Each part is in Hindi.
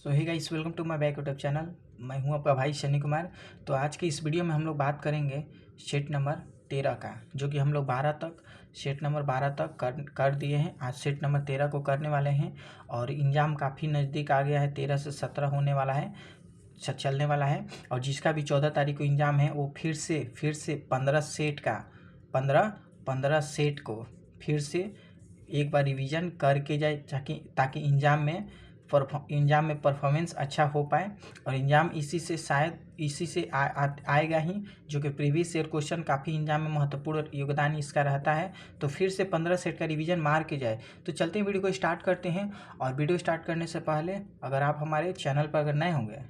So hey guys, welcome to my back YouTube channel. मैं हूं आपका भाई शनि कुमार। तो आज के इस वीडियो में हम लोग बात करेंगे सेट नंबर 13 का, जो कि हम लोग 12 तक सेट नंबर 12 तक कर दिए हैं। आज सेट नंबर 13 को करने वाले हैं और एग्ज़ाम काफ़ी नज़दीक आ गया है। 13 से 17 होने वाला है, चलने वाला है। और जिसका भी 14 तारीख को एग्ज़ाम है वो फिर से 15 सेट का 15 सेट को फिर से एक बार रिवीजन करके जाए, ताकि एग्ज़ाम में परफॉर्मेंस अच्छा हो पाए। और एग्ज़ाम इसी से आएगा ही, जो कि प्रीवियस ईयर क्वेश्चन काफ़ी एग्ज़ाम में महत्वपूर्ण योगदान इसका रहता है। तो फिर से 15 सेट का रिवीजन मार के जाए। तो चलते हैं, वीडियो को स्टार्ट करते हैं। और वीडियो स्टार्ट करने से पहले अगर आप हमारे चैनल पर अगर नए होंगे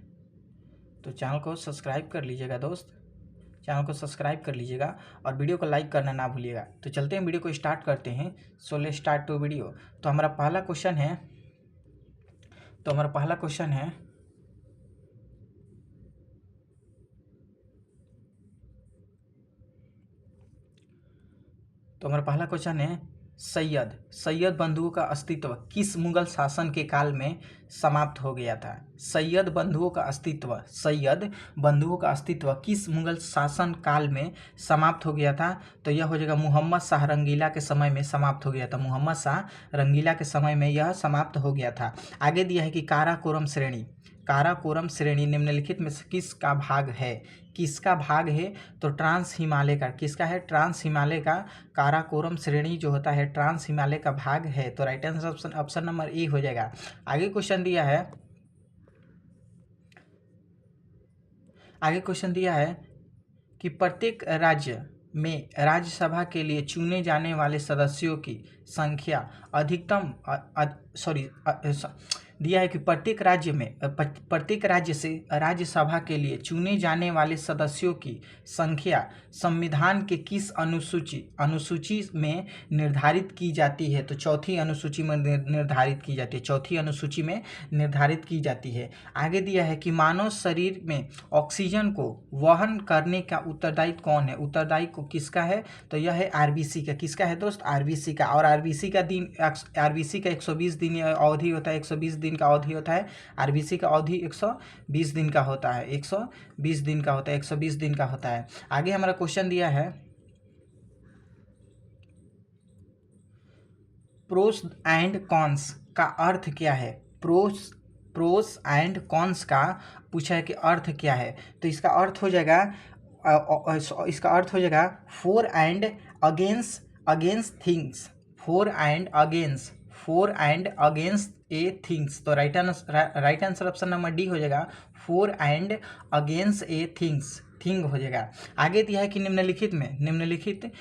तो चैनल को सब्सक्राइब कर लीजिएगा दोस्त, चैनल को सब्सक्राइब कर लीजिएगा और वीडियो को लाइक करना ना भूलिएगा। तो चलते हैं, वीडियो को स्टार्ट करते हैं। So let's start to video. तो हमारा पहला क्वेश्चन है तो हमारा पहला क्वेश्चन है सैयद बंधुओं का अस्तित्व किस मुगल शासन के काल में समाप्त हो गया था? सैयद बंधुओं का अस्तित्व किस मुगल शासन काल में समाप्त हो गया था? तो यह हो जाएगा मोहम्मद शाह रंगीला के समय में समाप्त हो गया था। मोहम्मद शाह रंगीला के समय में यह समाप्त हो गया था। आगे दिया है कि काराकोरम श्रेणी निम्नलिखित में किसका भाग है? तो ट्रांस हिमालय का। किसका है? ट्रांस हिमालय का काराकोरम श्रेणी जो होता है ट्रांस हिमालय का भाग है। तो right answer option number A हो जाएगा। आगे क्वेश्चन दिया है कि प्रत्येक राज्य में राज्यसभा के लिए चुने जाने वाले सदस्यों की संख्या अधिकतम दिया है कि प्रत्येक राज्य से राज्यसभा के लिए चुने जाने वाले सदस्यों की संख्या संविधान के किस अनुसूची में निर्धारित की जाती है? तो चौथी अनुसूची में निर्धारित की जाती है। आगे दिया है कि मानव शरीर में ऑक्सीजन को वहन करने का उत्तरदायित्व कौन है? उत्तरदायित्व को किसका है? तो यह है आरबीसी का। किसका है दोस्त? आरबीसी का। और आरबीसी का 120 दिन अवधि होता है। 120 दिन का अवधि होता है। आरबीसी का अवधि 120 दिन का होता है। 120 दिन का होता है। आगे हमारा क्वेश्चन दिया है प्रोस एंड कॉन्स का अर्थ क्या है? प्रोस एंड कॉन्स का पूछा है कि अर्थ क्या है? तो इसका अर्थ हो जाएगा for and against things. For and against a things. तो right answer option number D हो जाएगा। For and against a thing हो जाएगा। आगे दिया है कि निम्नलिखित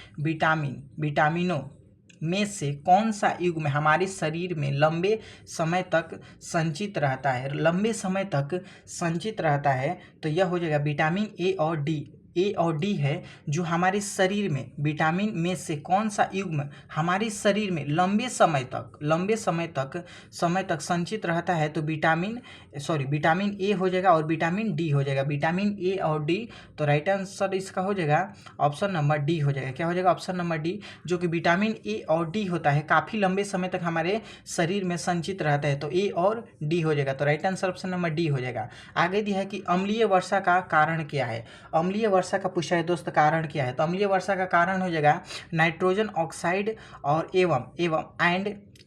विटामिनों में से कौन सा युग्म हमारे शरीर में लंबे समय तक संचित रहता है? तो यह हो जाएगा विटामिन ए और डी है, जो हमारे शरीर में विटामिन में से कौन सा युग्म हमारे शरीर में लंबे समय तक संचित रहता है? तो विटामिन ए हो जाएगा और विटामिन डी हो जाएगा। विटामिन ए और डी। तो राइट आंसर इसका हो जाएगा ऑप्शन नंबर डी हो जाएगा। क्या हो जाएगा? ऑप्शन नंबर डी, जो कि विटामिन ए और डी होता है काफ़ी लंबे समय तक हमारे शरीर में संचित रहता है। तो ए और डी हो जाएगा। तो right answer option number D हो जाएगा। आगे दिया है कि अम्लीय वर्षा का कारण क्या है? अम्लीय वर्षा का पूछा है दोस्त, कारण क्या है? तो अम्लीय वर्षा का कारण हो जाएगा नाइट्रोजन ऑक्साइड और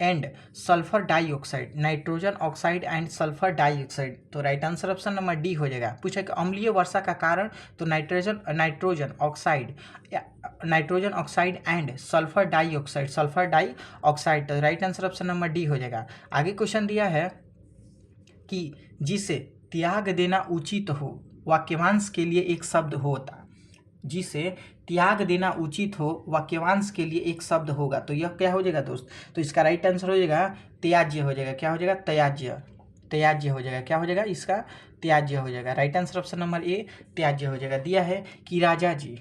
and sulphur dioxide. Nitrogen oxide and sulphur dioxide. तो right answer option number D हो जाएगा। पूछा कि अम्लीय वर्षा का कारण, तो nitrogen oxide and sulphur dioxide. तो right answer option number D हो जाएगा। आगे क्वेश्चन दिया है कि जिसे त्याग देना उचित हो वाक्यांश के लिए एक शब्द होता। जिसे त्याग देना उचित हो वाक्यांश के लिए एक शब्द होगा। तो यह क्या हो जाएगा दोस्त? तो इसका राइट आंसर हो जाएगा त्याज्य हो जाएगा। क्या हो जाएगा? त्याज्य हो जाएगा। क्या हो जाएगा? इसका त्याज्य हो जाएगा। Right answer option number A त्याज्य हो जाएगा। दिया है कि राजा जी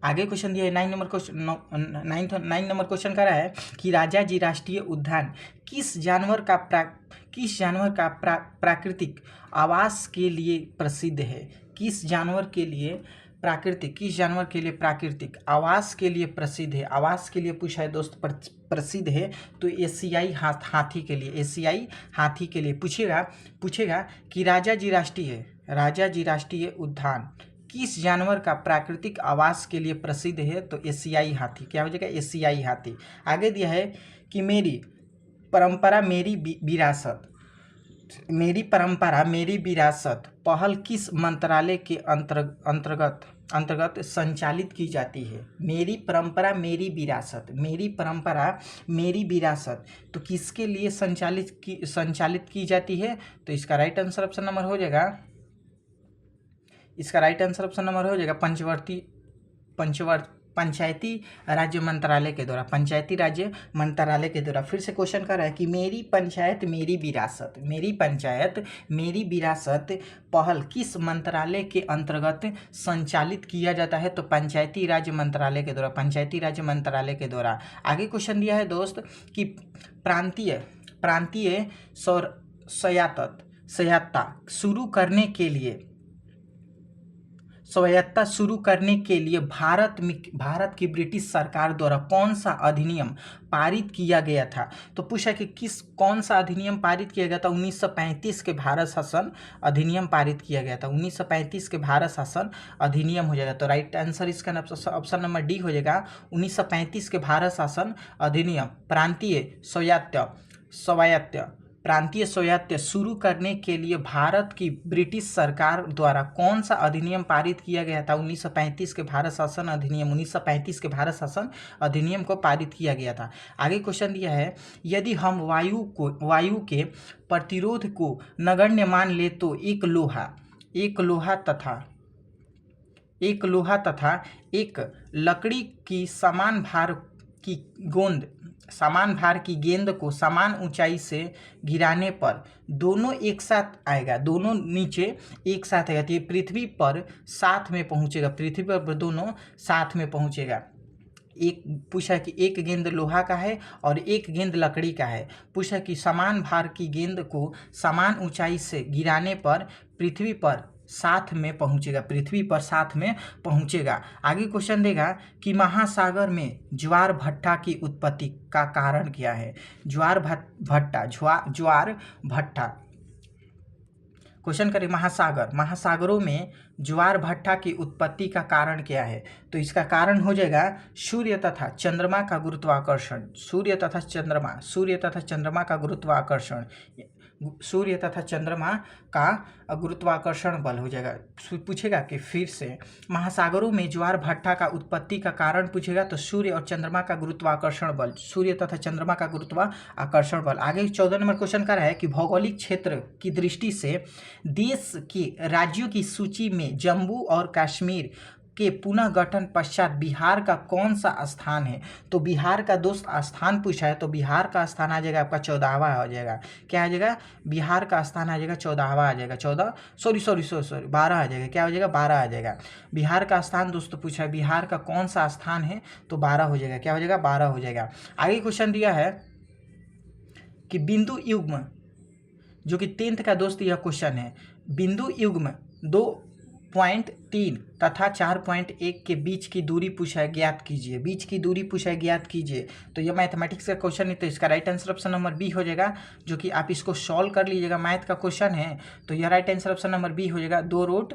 आगे क्वेश्चन दिया है 9 नंबर क्वेश्चन कर रहा है कि राजा जी राष्ट्रीय उद्यान किस जानवर का प्राकृतिक आवास के लिए प्रसिद्ध है? किस जानवर के लिए प्राकृतिक, किस जानवर के लिए प्राकृतिक आवास के लिए प्रसिद्ध है? आवास के लिए पूछा है दोस्त, प्रसिद्ध है तो एशियाई हाथी के लिए, एशियाई हाथी के लिए। पूछेगा कि राजा जी राष्ट्रीय उद्यान किस जानवर का प्राकृतिक आवास के लिए प्रसिद्ध है? तो एशियाई हाथी। क्या हो जाएगा? एशियाई हाथी। आगे दिया है कि मेरी परंपरा मेरी विरासत, मेरी परंपरा मेरी विरासत पहल किस मंत्रालय के अंतर्गत संचालित की जाती है? मेरी परंपरा मेरी विरासत, मेरी परंपरा मेरी विरासत तो किसके लिए संचालित की जाती है? तो इसका राइट आंसर ऑप्शन नंबर हो जाएगा, इसका राइट आंसर ऑप्शन नंबर हो जाएगा पंचायती राज्य मंत्रालय के द्वारा, पंचायती राज्य मंत्रालय के द्वारा। फिर से क्वेश्चन कर रहा है कि मेरी पंचायत मेरी विरासत, मेरी पंचायत मेरी विरासत पहल किस मंत्रालय के अंतर्गत संचालित किया जाता है? तो पंचायती राज्य मंत्रालय के द्वारा, पंचायती राज्य मंत्रालय के द्वारा। आगे क्वेश्चन दिया है दोस्त कि प्रांतीय स्वायत्तता शुरू करने के लिए भारत की ब्रिटिश सरकार द्वारा कौन सा अधिनियम पारित किया गया था? तो पूछा कि कौन सा अधिनियम पारित किया गया था? 1935 के भारत शासन अधिनियम पारित किया गया था, 1935 के भारत शासन अधिनियम हो जाएगा। तो राइट आंसर इसका ऑप्शन नंबर डी हो जाएगा, 1935 के भारत शासन अधिनियम। प्रांतीय स्वायत्त शुरू करने के लिए भारत की ब्रिटिश सरकार द्वारा कौन सा अधिनियम पारित किया गया था? 1935 के भारत शासन अधिनियम, 1935 के भारत शासन अधिनियम को पारित किया गया था। आगे क्वेश्चन दिया है, यदि हम वायु के प्रतिरोध को नगण्य मान ले तो एक लोहा तथा एक लकड़ी की समान भार की गेंद को समान ऊंचाई से गिराने पर दोनों एक साथ आएगा, दोनों नीचे एक साथ आएगा तो ये पृथ्वी पर साथ में पहुंचेगा, पृथ्वी पर दोनों साथ में पहुंचेगा। एक पूछा कि एक गेंद लोहा का है और एक गेंद लकड़ी का है। पूछा कि समान भार की गेंद को समान ऊंचाई से गिराने पर पृथ्वी पर साथ में पहुंचेगा, पृथ्वी पर साथ में पहुंचेगा। आगे क्वेश्चन देगा कि महासागर में ज्वार भट्टा की उत्पत्ति का कारण क्या है? ज्वार भट्टा क्वेश्चन करें, महासागरों में ज्वार भट्टा की उत्पत्ति का कारण क्या है? तो इसका कारण हो जाएगा सूर्य तथा चंद्रमा का गुरुत्वाकर्षण, सूर्य तथा चंद्रमा का गुरुत्वाकर्षण, सूर्य तथा चंद्रमा का गुरुत्वाकर्षण बल हो जाएगा। पूछेगा कि फिर से महासागरों में ज्वार भट्टा का उत्पत्ति का कारण पूछेगा तो सूर्य और चंद्रमा का गुरुत्वाकर्षण बल, सूर्य तथा चंद्रमा का गुरुत्वाकर्षण बल। आगे 14 नंबर क्वेश्चन का है कि भौगोलिक क्षेत्र की दृष्टि से देश के राज्यों की सूची में जम्मू और कश्मीर के पुनः गठन पश्चात बिहार का कौन सा स्थान है? तो बिहार का दोस्त स्थान पूछा है तो बिहार का स्थान आ जाएगा आपका 14वां आ जाएगा। क्या आ जाएगा? बिहार का स्थान आ जाएगा 14वां आ जाएगा, 12 आ जाएगा। क्या हो जाएगा? 12 आ जाएगा। बिहार का स्थान दोस्तों पूछा है, बिहार का कौन सा स्थान है? तो 12 हो जाएगा। क्या हो जाएगा? 12 हो जाएगा। आगे क्वेश्चन दिया है कि बिंदु युग्म, जो कि 10th का दोस्त यह क्वेश्चन है, बिंदु युग्म 2.3 तथा 4.1 के बीच की दूरी पूछा है, ज्ञात कीजिए। बीच की दूरी पूछा है, ज्ञात कीजिए। तो ये मैथमेटिक्स का क्वेश्चन है तो इसका right answer option number B हो जाएगा, जो कि आप इसको सॉल्व कर लीजिएगा। मैथ का क्वेश्चन है तो यह right answer option number B हो जाएगा। 2 रूट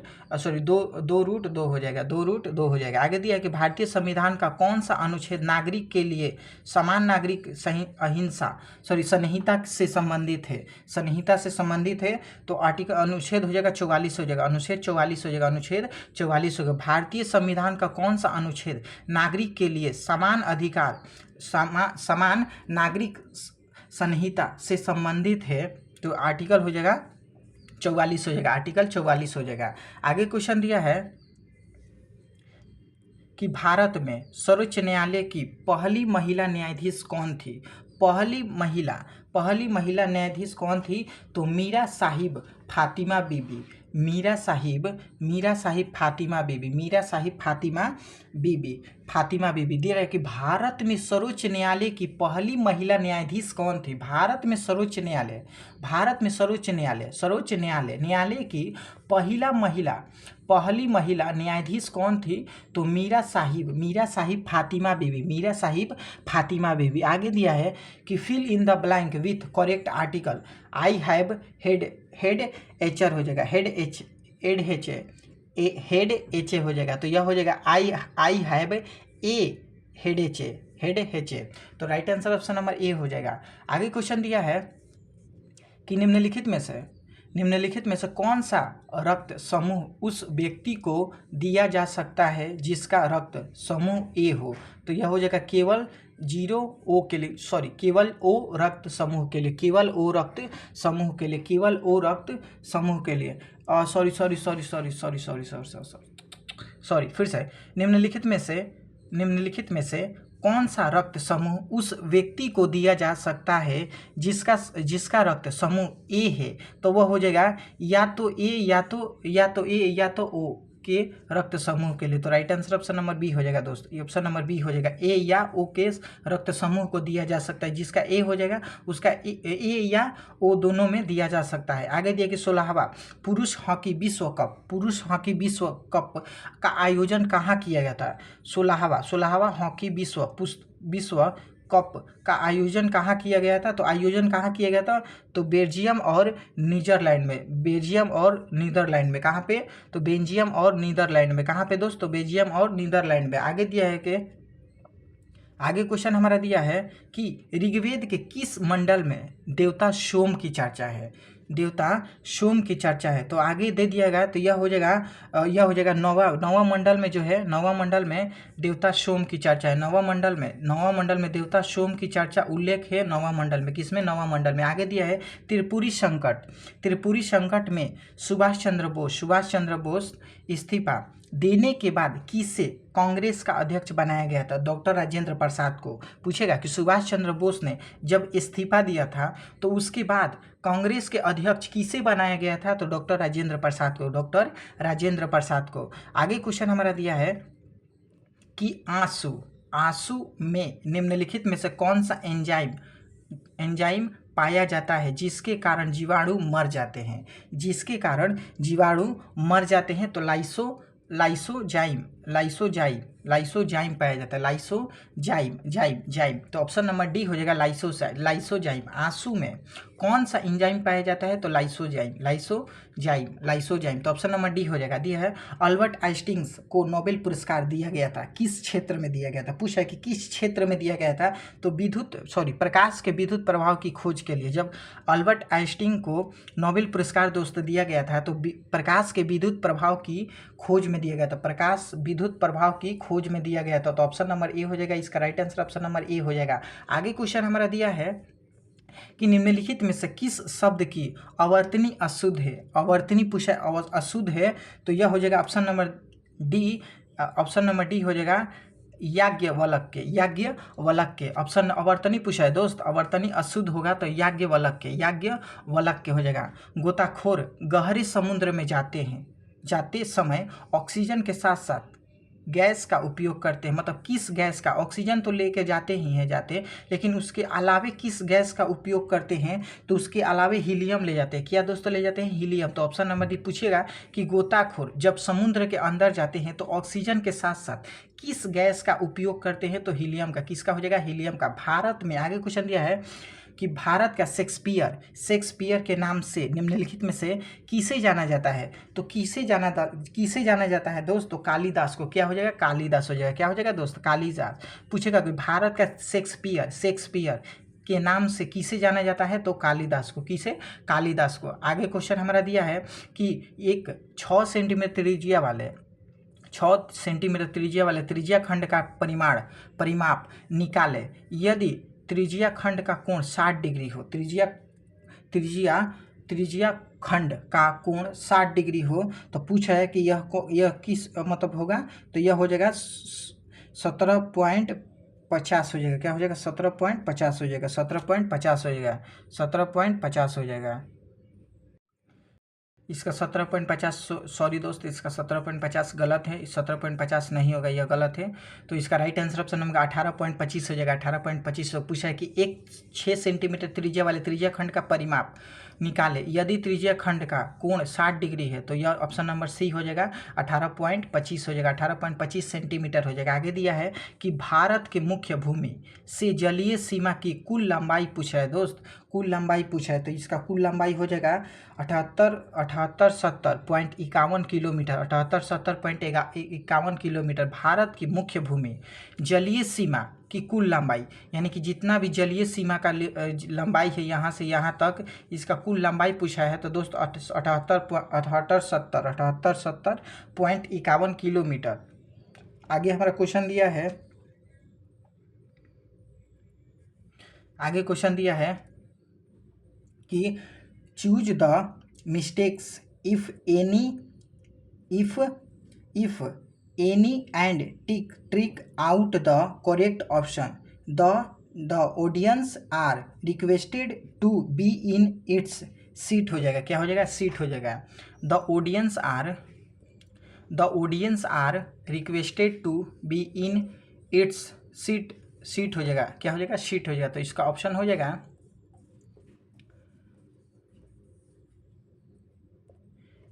2 हो जाएगा, 2 रूट 2 हो जाएगा। आगे दिया है कि भारतीय संविधान का कौन सा अनुच्छेद नागरिक के लिए समान नागरिक संहिता से संबंधित है? संहिता से संबंधित है तो आर्टिकल अनुच्छेद हो जाएगा 44 हो जाएगा, अनुच्छेद 44 हो जाएगा, अनुच्छेद 44 होगा। भारतीय संविधान का कौन सा अनुच्छेद नागरिक के लिए समान अधिकार समान नागरिक संहिता से संबंधित है? तो आर्टिकल हो जाएगा 44 हो जाएगा, आर्टिकल 44 हो जाएगा। आगे क्वेश्चन दिया है कि भारत में सर्वोच्च न्यायालय की पहली महिला न्यायाधीश कौन थी? पहली महिला न्यायाधीश कौन थी? तो मीरा साहिब फातिमा बीबी, मीरा साहिब फातिमा बीबी। दे रहा है कि भारत में सर्वोच्च न्यायालय की पहली महिला न्यायाधीश कौन थी? भारत में सर्वोच्च न्यायालय की पहली महिला न्यायाधीश कौन थी? तो मीरा साहिब फातिमा बीबी। आगे दिया है कि fill in the blank with correct article. I have headache हो जाएगा, हेड एच ए हो जाएगा, तो यह हो जाएगा I have a headache a. तो right answer option number A हो जाएगा। आगे क्वेश्चन दिया है कि निम्नलिखित में से कौन सा रक्त समूह उस व्यक्ति को दिया जा सकता है जिसका रक्त समूह ए हो? तो यह हो जाएगा केवल केवल ओ रक्त समूह के लिए, फिर से निम्नलिखित में से कौन सा रक्त समूह उस व्यक्ति को दिया जा सकता है जिसका रक्त समूह ए है? तो वह हो जाएगा या तो ए या तो ओ के रक्त समूह के लिए। तो right answer option number B हो जाएगा दोस्त, ये ऑप्शन नंबर बी हो जाएगा। ए या ओ के रक्त समूह को दिया जा सकता है, जिसका ए हो जाएगा उसका ए या ओ दोनों में दिया जा सकता है। आगे दिया कि 16वां पुरुष हॉकी विश्व कप का आयोजन कहाँ किया गया था? 16वां हॉकी विश्व कप का आयोजन कहाँ किया गया था? तो आयोजन कहाँ किया गया था? तो बेल्जियम और नीदरलैंड में। कहाँ पे? तो बेल्जियम और नीदरलैंड में। कहाँ पे दोस्त? तो बेल्जियम और नीदरलैंड में। आगे दिया है कि आगे क्वेश्चन हमारा दिया है कि ऋग्वेद के किस मंडल में देवता सोम की चर्चा है? तो आगे दे दिया गया, तो यह हो जाएगा नौवां मंडल में जो है, नौवां मंडल में देवता सोम की चर्चा है। नौवां मंडल में देवता सोम की चर्चा उल्लेख है नौवां मंडल में। किसमें? नौवां मंडल में। आगे दिया है त्रिपुरी संकट में सुभाष चंद्र बोस इस्तीफा देने के बाद किसे कांग्रेस का अध्यक्ष बनाया गया था? डॉक्टर राजेंद्र प्रसाद को। पूछेगा कि सुभाष चंद्र बोस ने जब इस्तीफा दिया था तो उसके बाद कांग्रेस के अध्यक्ष किसे बनाया गया था? तो डॉक्टर राजेंद्र प्रसाद को। आगे क्वेश्चन हमारा दिया है कि आंसू में निम्नलिखित में से कौन सा एंजाइम पाया जाता है जिसके कारण जीवाणु मर जाते हैं? तो लाइसोजाइम पाया जाता है, लाइसोजाइम। तो ऑप्शन नंबर डी हो जाएगा लाइसोजाइम। आंसू में कौन सा एंजाइम पाया जाता है? तो लाइसोजाइम। तो ऑप्शन नंबर डी हो जाएगा। दिया है अल्बर्ट आइंस्टीन को नोबेल पुरस्कार दिया गया था, किस क्षेत्र में दिया गया था? पूछा है कि किस क्षेत्र में दिया गया था? तो प्रकाश के विद्युत प्रभाव की खोज के लिए जब अल्बर्ट आइंस्टीन को नोबेल पुरस्कार दोस्त दिया गया था तो प्रकाश के विद्युत प्रभाव की खोज में दिया गया था। तो ऑप्शन नंबर ए हो जाएगा, इसका right answer option number A हो जाएगा। आगे क्वेश्चन हमारा दिया है कि निम्नलिखित में से किस शब्द की आवर्तनी अशुद्ध है? अशुद्ध है, तो यह हो जाएगा ऑप्शन नंबर डी हो जाएगा याज्ञवल्क्य। ऑप्शन आवर्तनी पूछा है दोस्त, आवर्तनी अशुद्ध होगा तो याज्ञवल्क्य हो जाएगा। गोताखोर गहरे समुद्र में जाते समय ऑक्सीजन के साथ साथ गैस का उपयोग करते हैं, मतलब किस गैस का? ऑक्सीजन तो लेके जाते, लेकिन उसके अलावे किस गैस का उपयोग करते हैं? तो उसके अलावे हीलियम ले जाते हैं। क्या दोस्तों ले जाते हैं? हीलियम। तो ऑप्शन नंबर डी पूछेगा कि गोताखोर जब समुद्र के अंदर जाते हैं तो ऑक्सीजन के साथ साथ किस गैस का उपयोग करते हैं? तो हीलियम का। किसका हो जाएगा? हीलियम का। भारत में आगे क्वेश्चन दिया है कि भारत का शेक्सपियर के नाम से निम्नलिखित में से किसे जाना जाता है? तो किसे जाना जाता है दोस्त? तो कालिदास को। क्या हो जाएगा? कालिदास हो जाएगा। क्या हो जाएगा दोस्त? कालिदास। पूछेगा कि भारत का शेक्सपियर के नाम से किसे जाना जाता है? तो कालिदास को। किसे? कालिदास को। आगे क्वेश्चन हमारा दिया है कि एक 6 सेंटीमीटर त्रिज्या वाले त्रिज्या खंड का परिमाप निकाले। यदि त्रिज्या खंड का कोण 60 डिग्री हो, त्रिज्या खंड का कोण 60 डिग्री हो, तो पूछा है कि यह किस मतलब होगा? तो यह हो जाएगा 17.50 हो जाएगा। क्या हो जाएगा? 17.50 हो जाएगा। 17.50 हो जाएगा। इसका 17.50, सॉरी दोस्त, इसका 17.50 गलत है, 17.50 नहीं होगा, यह गलत है। तो इसका राइट आंसर ऑप्शन नंबर 18.25 हो जाएगा। 18.25 पूछा है कि एक 6 सेंटीमीटर त्रिज्या वाले त्रिज्या खंड का परिमाप निकाले यदि त्रिज्या खंड का कोण 60 डिग्री है, तो यह ऑप्शन नंबर सी हो जाएगा, 18.25 हो जाएगा, 18.25 सेंटीमीटर हो जाएगा। आगे दिया है कि भारत के मुख्य भूमि से जलीय सीमा की कुल लंबाई पूछा है दोस्त, कुल लंबाई पूछा है, तो इसका कुल लंबाई हो जाएगा 7870.51 किलोमीटर, 7870.51 किलोमीटर। भारत की मुख्य भूमि जलीय सीमा की कुल लंबाई, यानी कि जितना भी जलीय सीमा का लंबाई है यहाँ से यहाँ तक, इसका कुल लंबाई पूछा है। तो दोस्त 7870.51 किलोमीटर। आगे हमारा क्वेश्चन दिया है, आगे क्वेश्चन दिया है कि choose the mistakes if any and trick out the correct option. The audience are requested to be in its seat हो जाएगा, क्या हो जाएगा, सीट हो जाएगा। The audience are requested to be in its seat हो जाएगा, क्या हो जाएगा, सीट हो जाएगा। तो इसका ऑप्शन हो जाएगा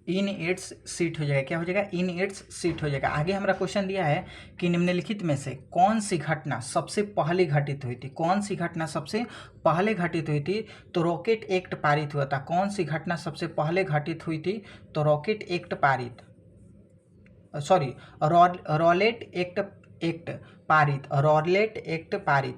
इन इट्स सीट हो जाएगा, क्या हो जाएगा, इन इट्स सीट हो जाएगा। आगे हमारा क्वेश्चन दिया है कि निम्नलिखित में से कौन सी घटना सबसे पहले घटित हुई थी, कौन सी घटना सबसे पहले घटित हुई थी। तो रॉकेट एक्ट पारित हुआ था। कौन सी घटना सबसे पहले घटित हुई थी, तो रॉकेट एक्ट पारित, सॉरी रॉलेट एक्ट पारित, रॉलेट एक्ट पारित,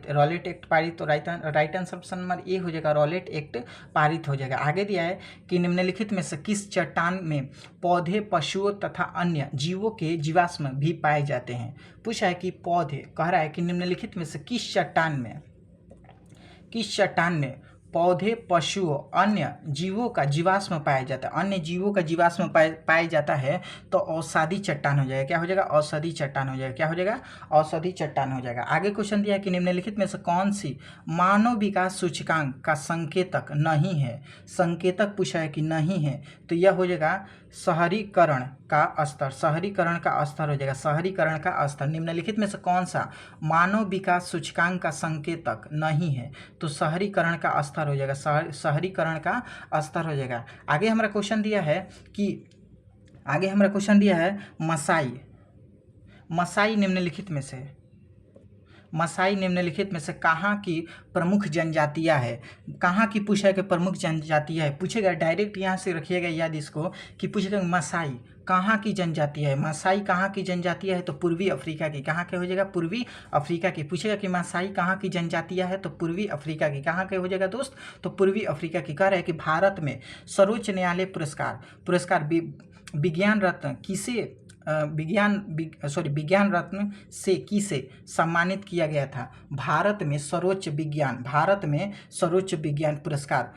रॉलेट एक्ट पारित। तो right answer option number A हो जाएगा, रॉलेट एक्ट पारित हो जाएगा। आगे दिया है कि निम्नलिखित में से किस चट्टान में पौधे, पशुओं तथा अन्य जीवों के जीवाश्म भी पाए जाते हैं। पूछा है कि पौधे, कह रहा है कि निम्नलिखित में से किस चट्टान में पौधे, पशुओं, अन्य जीवों का जीवाश्म पाया जाता है, अन्य जीवों का जीवाश्म पाया जाता है। तो औषधि चट्टान हो जाएगा, क्या हो जाएगा, औषधि चट्टान हो जाएगा, क्या हो जाएगा, औषधि चट्टान हो जाएगा। आगे क्वेश्चन दिया है कि निम्नलिखित में से कौन सी मानव विकास सूचकांक का संकेतक नहीं है। संकेतक पूछा है कि नहीं है, तो यह हो जाएगा शहरीकरण का स्तर, शहरीकरण का स्तर हो जाएगा, शहरीकरण का स्तर। निम्नलिखित में से कौन सा मानव विकास सूचकांक का संकेतक नहीं है, तो शहरीकरण का स्तर हो जाएगा, शहरीकरण का स्तर हो जाएगा। आगे हमारा क्वेश्चन दिया है कि मसाई निम्नलिखित में से कहाँ की प्रमुख जनजातियाँ है, कहाँ की पूछा है कि प्रमुख जनजातियाँ है। पूछेगा डायरेक्ट, यहाँ से रखिएगा याद इसको, कि पूछेगा मसाई कहाँ की जनजाति है, मसाई कहाँ की जनजातियाँ है, तो पूर्वी अफ्रीका की, कहाँ के हो जाएगा, पूर्वी अफ्रीका की। पूछेगा कि मसाई कहाँ की जनजातियाँ है, तो पूर्वी अफ्रीका की, कहाँ के हो जाएगा दोस्त, तो पूर्वी अफ्रीका की। कह रहे हैं कि भारत में सर्वोच्च न्यायालय पुरस्कार विज्ञान रत्न से किसे सम्मानित किया गया था। भारत में सर्वोच्च विज्ञान पुरस्कार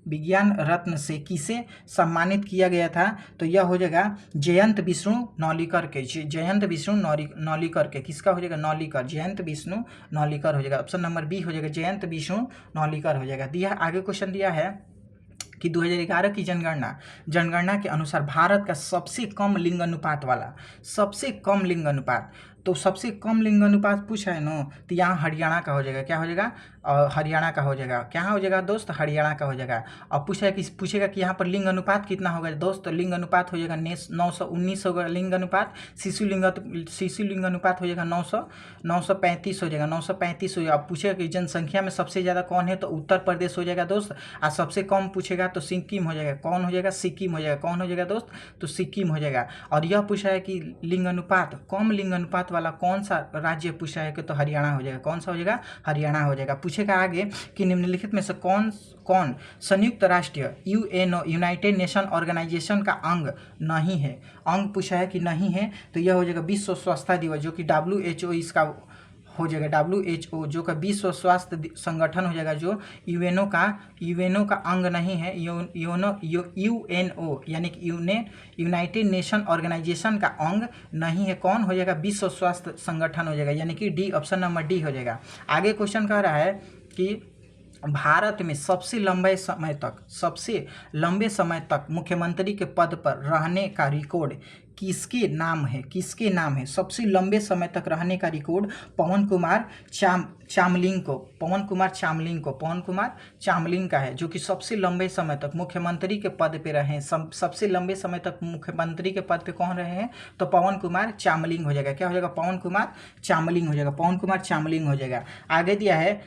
विज्ञान रत्न से किसे सम्मानित किया गया था, तो यह हो जाएगा जयंत विष्णु नौलिकर के, किसका हो जाएगा, नौलिकर, जयंत विष्णु नौलिकर हो जाएगा। ऑप्शन नंबर बी हो जाएगा, जयंत विष्णु नौलिकर हो जाएगा। दिया आगे क्वेश्चन दिया है कि 2011 की जनगणना के अनुसार भारत का सबसे कम लिंग अनुपात तो सबसे कम लिंग अनुपात पूछा है ना, तो यहाँ हरियाणा का हो जाएगा, क्या हो जाएगा, हरियाणा का हो जाएगा, क्या हो जाएगा दोस्त, हरियाणा का हो जाएगा। और पूछेगा कि यहाँ पर लिंग अनुपात कितना होगा दोस्त, तो लिंग अनुपात हो जाएगा 919 होगा लिंग अनुपात। शिशु लिंग अनुपात हो जाएगा 935 हो जाएगा, 935 हो जाएगा। अब पूछेगा कि जनसंख्या में सबसे ज़्यादा कौन है, तो उत्तर प्रदेश हो जाएगा दोस्त। और सबसे कम पूछेगा तो सिक्किम हो जाएगा, कौन हो जाएगा, सिक्किम हो जाएगा, कौन हो जाएगा दोस्त, तो सिक्किम हो जाएगा। और यह पूछा है कि लिंग अनुपात, कम लिंग अनुपात वाला कौन सा राज्य पूछा है कि, तो हरियाणा हो जाएगा, कौन सा हो जाएगा, हरियाणा हो जाएगा। पूछेगा आगे कि निम्नलिखित में से कौन संयुक्त राष्ट्र यूनाइटेड नेशन ऑर्गेनाइजेशन का अंग नहीं है। अंग पूछा है कि नहीं है, तो यह हो जाएगा विश्व स्वास्थ्य दिवस, जो कि WHO इसका हो जाएगा, WHO जो का विश्व स्वास्थ्य संगठन हो जाएगा, जो यूएनओ का अंग नहीं है, यूएनओ यानी कि यूनाइटेड नेशन ऑर्गेनाइजेशन का अंग नहीं है। कौन हो जाएगा, विश्व स्वास्थ्य संगठन हो जाएगा, यानी कि डी, ऑप्शन नंबर डी हो जाएगा। आगे क्वेश्चन कह रहा है कि भारत में सबसे लंबे समय तक मुख्यमंत्री के पद पर रहने का रिकॉर्ड किसके नाम है? किसके नाम है? सबसे लंबे समय तक रहने का रिकॉर्ड पवन कुमार चामलिंग का है, जो कि सबसे लंबे समय तक मुख्यमंत्री के पद पे रहे हैं। सबसे लंबे समय तक मुख्यमंत्री के पद पे कौन रहे हैं? तो पवन कुमार चामलिंग हो जाएगा। क्या हो जाएगा? पवन कुमार चामलिंग हो जाएगा। पवन कुमार चामलिंग हो जाएगा। आगे दिया है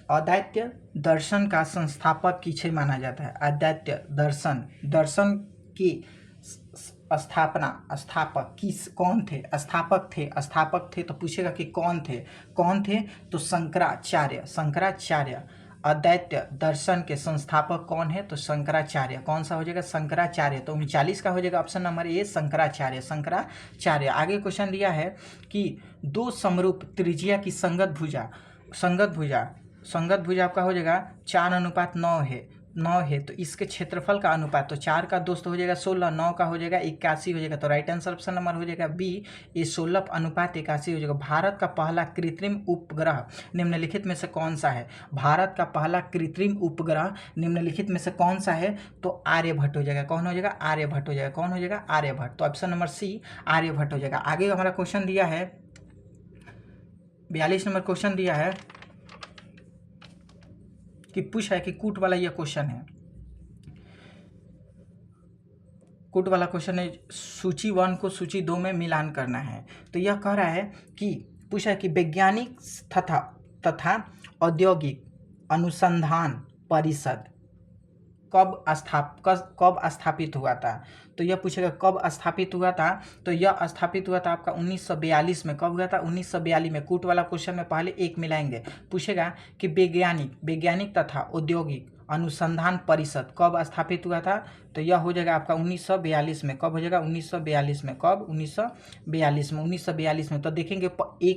अद्वैत दर्शन का संस्थापक किसे माना जाता है? अद्वैत दर्शन की स्थापक कौन थे? स्थापक थे तो पूछेगा कि कौन थे? तो शंकराचार्य। अद्वैत दर्शन के संस्थापक कौन है? तो शंकराचार्य। कौन सा हो जाएगा? शंकराचार्य। तो 39 का हो जाएगा ऑप्शन नंबर ए, शंकराचार्य। आगे क्वेश्चन दिया है कि दो समरूप त्रिज्या की संगत भुजा आपका हो जाएगा 4:9 है। तो इसके क्षेत्रफल का अनुपात, तो 4 का दोस्त हो जाएगा 16, 9 का हो जाएगा 81 हो जाएगा। तो राइट आंसर ऑप्शन नंबर हो जाएगा बी, ये 16:81 हो जाएगा। भारत का पहला कृत्रिम उपग्रह निम्नलिखित में से कौन सा है? भारत का पहला कृत्रिम उपग्रह निम्नलिखित में से कौन सा है? तो आर्यभट्ट हो जाएगा। कौन हो जाएगा? आर्यभट्ट हो जाएगा। कौन हो जाएगा? आर्यभट्ट। तो ऑप्शन नंबर सी आर्यभट्ट हो जाएगा। आगे हमारा क्वेश्चन दिया है 42 नंबर क्वेश्चन दिया है कि पूछा है कि कूट वाला यह क्वेश्चन है। कूट वाला क्वेश्चन है, सूची 1 को सूची 2 में मिलान करना है। तो यह कह रहा है कि पूछा है कि वैज्ञानिक तथा औद्योगिक अनुसंधान परिषद कब स्थापित हुआ था? तो यह पूछेगा कब स्थापित हुआ था। तो यह स्थापित हुआ था आपका 1942 में। कब हुआ था? 1942 में। कूट वाला क्वेश्चन में पहले एक मिलाएंगे। पूछेगा कि वैज्ञानिक तथा औद्योगिक अनुसंधान परिषद कब स्थापित हुआ था? तो यह हो जाएगा आपका 1942 में। कब हो जाएगा? 1942 में। कब? 1942 में। तो देखेंगे ए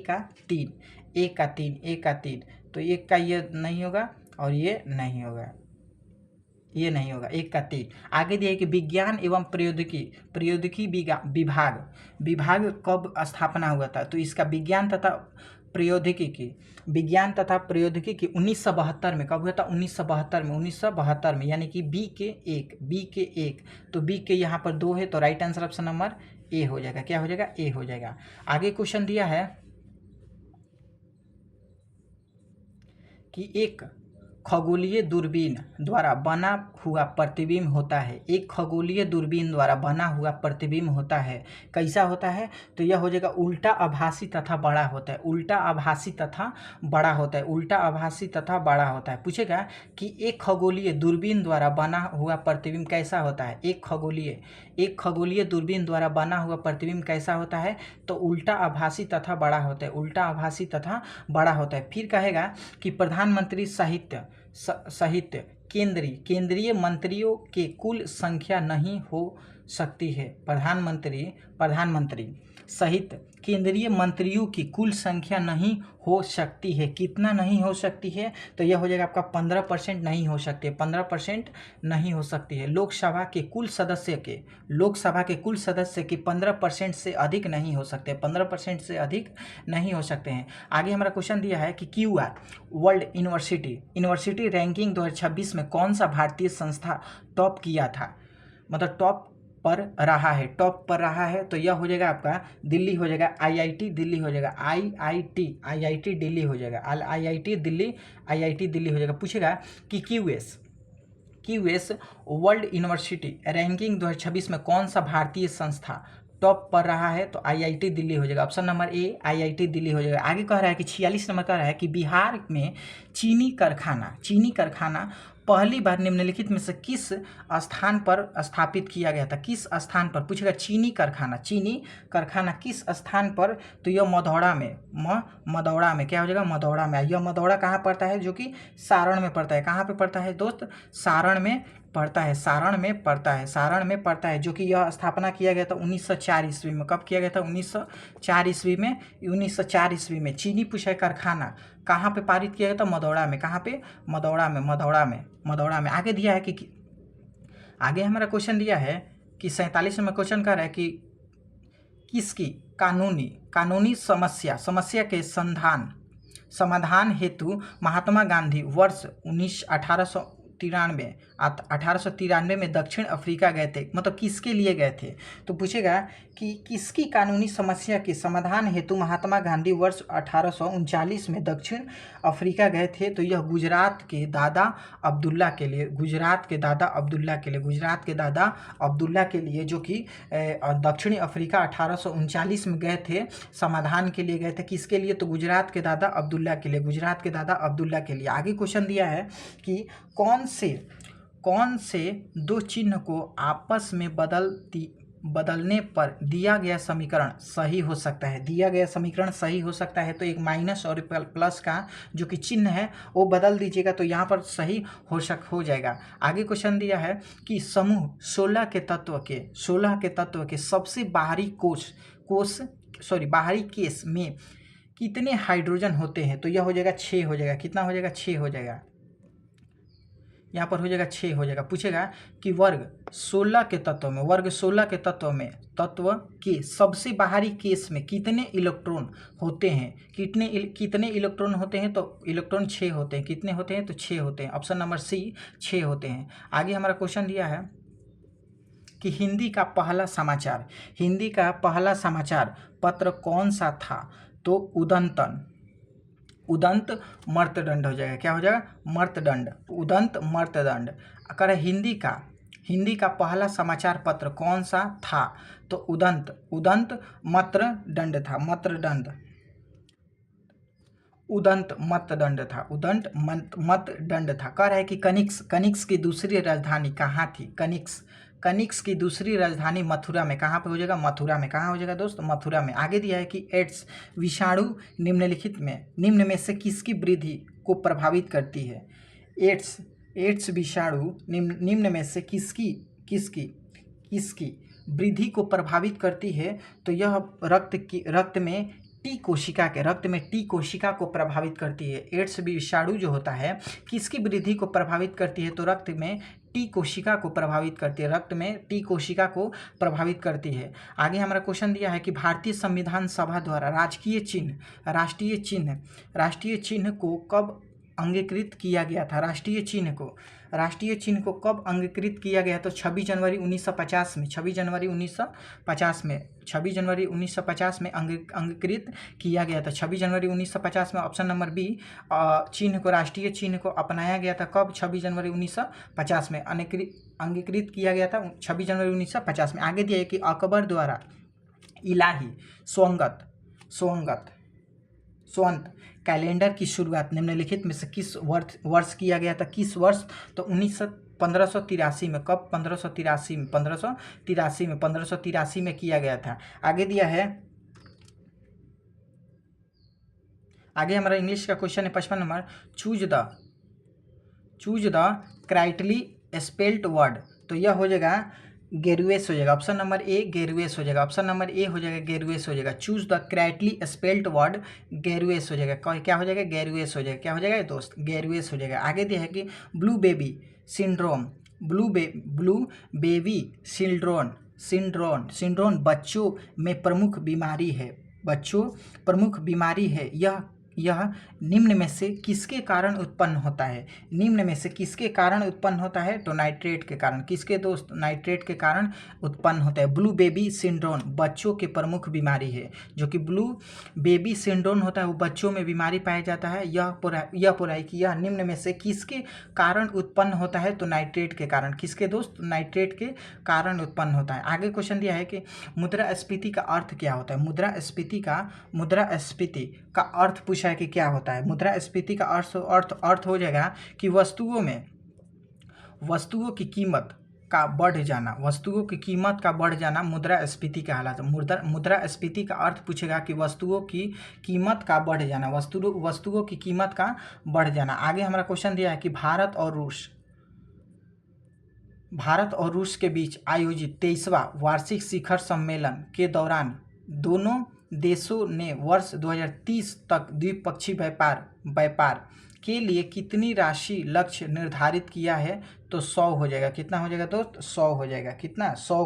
का 3, तो एक का ये नहीं होगा और ये नहीं होगा, ये नहीं होगा। 1 का 3। आगे दिया है कि विज्ञान एवं प्रौद्योगिकी विभाग कब स्थापना हुआ था? तो इसका विज्ञान तथा प्रौद्योगिकी 1972 में। कब हुआ था? 1972 में, यानी कि बी के 1। तो बी के यहाँ पर 2 है, तो right answer option number A हो जाएगा। क्या हो जाएगा? ए हो जाएगा। आगे क्वेश्चन दिया है कि एक खगोलीय दूरबीन द्वारा बना हुआ प्रतिबिंब होता है। एक खगोलीय दूरबीन द्वारा बना हुआ प्रतिबिंब होता है, कैसा होता है? तो यह हो जाएगा उल्टा आभासी तथा बड़ा होता है। उल्टा आभासी तथा बड़ा होता है। पूछेगा कि एक खगोलीय दूरबीन द्वारा बना हुआ प्रतिबिंब कैसा होता है? एक खगोलीय दूरबीन द्वारा बना हुआ प्रतिबिंब कैसा होता है? तो उल्टा आभासी तथा बड़ा होता है। उल्टा आभासी तथा बड़ा होता है। फिर कहेगा कि प्रधानमंत्री सहित केंद्रीय मंत्रियों के कुल संख्या नहीं हो सकती है। प्रधानमंत्री सहित केंद्रीय मंत्रियों की कुल संख्या नहीं हो सकती है। कितना नहीं हो सकती है? तो यह हो जाएगा आपका 15% नहीं हो सकती है। 15% नहीं हो सकती है। लोकसभा के कुल सदस्य के 15% से अधिक नहीं हो सकते। 15% से अधिक नहीं हो सकते हैं। आगे हमारा क्वेश्चन दिया है कि QR वर्ल्ड यूनिवर्सिटी रैंकिंग 2026 में कौन सा भारतीय संस्था टॉप किया था? मतलब टॉप पर रहा है। तो यह हो जाएगा आपका दिल्ली हो जाएगा। IIT दिल्ली हो जाएगा। IIT दिल्ली हो जाएगा। IIT दिल्ली हो जाएगा। पूछेगा कि QS वर्ल्ड यूनिवर्सिटी रैंकिंग 2026 में कौन सा भारतीय संस्था टॉप पर रहा है? तो IIT दिल्ली हो जाएगा। ऑप्शन नंबर ए IIT दिल्ली हो जाएगा। आगे कह रहा है कि 46 नंबर कह रहा है कि बिहार में चीनी कारखाना पहली बार निम्नलिखित में से किस स्थान पर स्थापित किया गया था? किस स्थान पर? पूछेगा चीनी कारखाना किस स्थान पर? तो यह मधौड़ा में। क्या हो जाएगा? मधौड़ा में। यह मधौड़ा कहाँ पड़ता है? जो कि सारण में पड़ता है। कहाँ पे पड़ता है दोस्त? सारण में पड़ता है। जो कि यह स्थापना किया गया था 1904 ईस्वी में। कब किया गया था? 1904 ईस्वी में। चीनी पूछा कारखाना कहाँ पे पारित किया गया था? मधौड़ा में। कहाँ पे? मधौड़ा में। आगे दिया है कि आगे हमारा क्वेश्चन दिया है कि 47 नंबर क्वेश्चन कर रहा है कि किसकी कानूनी समस्या के संधान समाधान हेतु महात्मा गांधी वर्ष 1893 में दक्षिण अफ्रीका गए थे, मतलब किसके लिए गए थे? तो पूछेगा कि किसकी कानूनी समस्या के समाधान हेतु महात्मा गांधी वर्ष 1839 में दक्षिण अफ्रीका गए थे? तो यह गुजरात के दादा अब्दुल्ला के लिए, गुजरात के दादा अब्दुल्ला के लिए जो कि दक्षिणी अफ्रीका 1839 में गए थे, समाधान के लिए गए थे। किसके लिए? तो गुजरात के दादा अब्दुल्ला के लिए, गुजरात के दादा अब्दुल्ला के लिए। आगे क्वेश्चन दिया है कि कौन से दो चिन्ह को आपस में बदलने पर दिया गया समीकरण सही हो सकता है? दिया गया समीकरण सही हो सकता है तो एक माइनस और प्लस का जो कि चिन्ह है वो बदल दीजिएगा तो यहाँ पर सही हो जाएगा। आगे क्वेश्चन दिया है कि समूह 16 के तत्व के सबसे बाहरी केस में कितने हाइड्रोजन होते हैं? तो यह हो जाएगा 6 हो जाएगा। कितना हो जाएगा? 6 हो जाएगा। यहाँ पर हो जाएगा 6 हो जाएगा। पूछेगा कि वर्ग 16 के तत्व में तत्व के सबसे बाहरी केस में कितने इलेक्ट्रॉन होते हैं? कितने इलेक्ट्रॉन होते हैं? तो इलेक्ट्रॉन 6 होते हैं। कितने होते हैं? तो 6 होते हैं। ऑप्शन नंबर सी 6 होते हैं। आगे हमारा क्वेश्चन दिया है कि हिंदी का पहला समाचार पत्र कौन सा था? तो उदंत मर्तदंड हो जाएगा। क्या हो जाएगा? मर्तदंड, उदंत मर्तदंड। अगर हिंदी का पहला समाचार पत्र कौन सा था? तो उदंत मर्तदंड था। उदंत मतदंड था। कह रहा है कि कनिक्स की दूसरी राजधानी कहाँ थी? कनिक्स की दूसरी राजधानी मथुरा में। कहाँ पे हो जाएगा? मथुरा में। कहाँ हो जाएगा दोस्त? मथुरा में। आगे दिया है कि एड्स विषाणु निम्न में से किसकी वृद्धि को प्रभावित करती है? एड्स विषाणु निम्न में से किसकी वृद्धि को प्रभावित करती है? तो यह रक्त में टी कोशिका को प्रभावित करती है। एड्स विषाणु जो होता है किसकी वृद्धि को प्रभावित करती है? तो रक्त में टी कोशिका को प्रभावित करती है। आगे हमारा क्वेश्चन दिया है कि भारतीय संविधान सभा द्वारा राष्ट्रीय चिन्ह को कब अंगीकृत किया गया था? राष्ट्रीय चिन्ह को कब अंगीकृत किया गया? तो 26 जनवरी 1950 में। 26 जनवरी 1950 में अंगीकृत किया गया था। 26 जनवरी 1950 में। ऑप्शन नंबर बी राष्ट्रीय चिन्ह को अपनाया गया था। कब? 26 जनवरी 1950 में अंगीकृत किया गया था। 26 जनवरी 1950 में। आगे दिया है कि अकबर द्वारा इलाही स्वंत कैलेंडर की शुरुआत निम्नलिखित में से किस वर्ष किया गया था? किस वर्ष? तो 1583 में। कब? 1583 में किया गया था। आगे दिया है, आगे हमारा इंग्लिश का क्वेश्चन है 55 number. Choose the correctly spelled word. तो यह हो जाएगा गेरुएस हो जाएगा। ऑप्शन नंबर ए गेरुएस हो जाएगा। ऑप्शन नंबर ए हो जाएगा गेरुएस हो जाएगा। Choose the correctly spelled word गेरुएस हो जाएगा। क्या हो जाएगा? गेरुएस हो जाएगा। क्या हो जाएगा दोस्त? गेरुएस हो जाएगा। आगे दिया है कि ब्लू बेबी सिंड्रोम बच्चों में प्रमुख बीमारी है। यह निम्न में से किसके कारण उत्पन्न होता है? तो नाइट्रेट के कारण। किसके दोस्त? नाइट्रेट के कारण उत्पन्न होता है। ब्लू बेबी सिंड्रोम बच्चों की प्रमुख बीमारी है। जो कि ब्लू बेबी सिंड्रोम होता है वो बच्चों में बीमारी पाया जाता है। यह पूरा है कि यह निम्न में से किसके कारण उत्पन्न होता है? तो नाइट्रेट के कारण। किसके दोस्त? नाइट्रेट के कारण उत्पन्न होता है। आगे क्वेश्चन दिया है कि मुद्रास्फीति का अर्थ क्या होता है? मुद्रास्फीति का अर्थ पूछा है कि क्या होता है? मुद्रास्फीति का अर्थ हो जाएगा कि वस्तुओं की कीमत का बढ़ जाना मुद्रास्फीति कहलाता है। मुद्रास्फीति का अर्थ पूछेगा कि वस्तुओं की कीमत का बढ़ जाना। आगे हमारा क्वेश्चन दिया है कि भारत और रूस के बीच आयोजित 23वां वार्षिक शिखर सम्मेलन के दौरान दोनों देशों ने वर्ष 2030 तक द्विपक्षीय व्यापार के लिए कितनी राशि लक्ष्य निर्धारित किया है? तो 100 हो जाएगा। कितना हो जाएगा दोस्त? 100 हो जाएगा। कितना? 100